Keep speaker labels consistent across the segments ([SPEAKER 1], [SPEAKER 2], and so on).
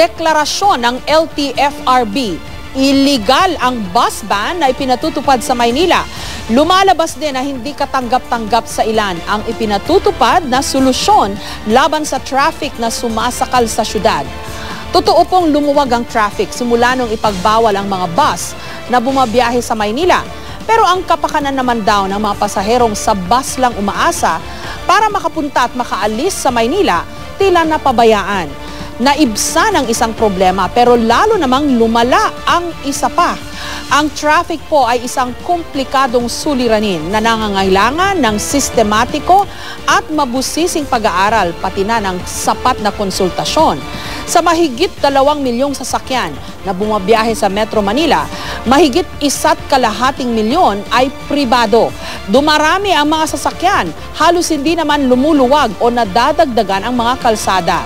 [SPEAKER 1] Deklarasyon ng LTFRB, illegal ang bus ban na ipinatutupad sa Maynila. Lumalabas din na hindi katanggap-tanggap sa ilan ang ipinatutupad na solusyon laban sa traffic na sumasakal sa syudad. Totoo pong lumuwag ang traffic simula nung ipagbawal ang mga bus na bumabiyahe sa Maynila. Pero ang kapakanan naman daw ng mga pasaherong sa bus lang umaasa para makapunta at makaalis sa Maynila, tila napabayaan. Naibsan ang isang problema pero lalo namang lumala ang isa pa. Ang traffic po ay isang komplikadong suliranin na nangangailangan ng sistematiko at mabusising pag-aaral pati na ng sapat na konsultasyon. Sa mahigit 2 milyong sasakyan na bumabiyahe sa Metro Manila, mahigit 1.2 milyon ay pribado. Dumarami ang mga sasakyan, halos hindi naman lumuluwag o nadadagdagan ang mga kalsada.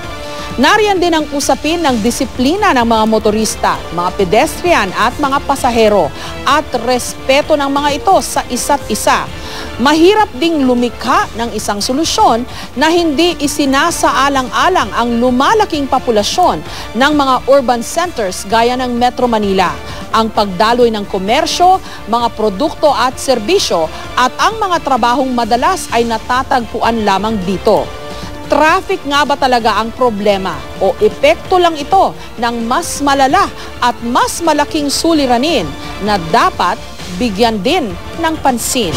[SPEAKER 1] Nariyan din ang usapin ng disiplina ng mga motorista, mga pedestrian at mga pasahero at respeto ng mga ito sa isa't isa. Mahirap ding lumikha ng isang solusyon na hindi isinasaalang-alang ang lumalaking populasyon ng mga urban centers gaya ng Metro Manila. Ang pagdaloy ng komersyo, mga produkto at serbisyo at ang mga trabahong madalas ay natatagpuan lamang dito. Traffic nga ba talaga ang problema o epekto lang ito ng mas malala at mas malaking suliranin na dapat bigyan din ng pansin?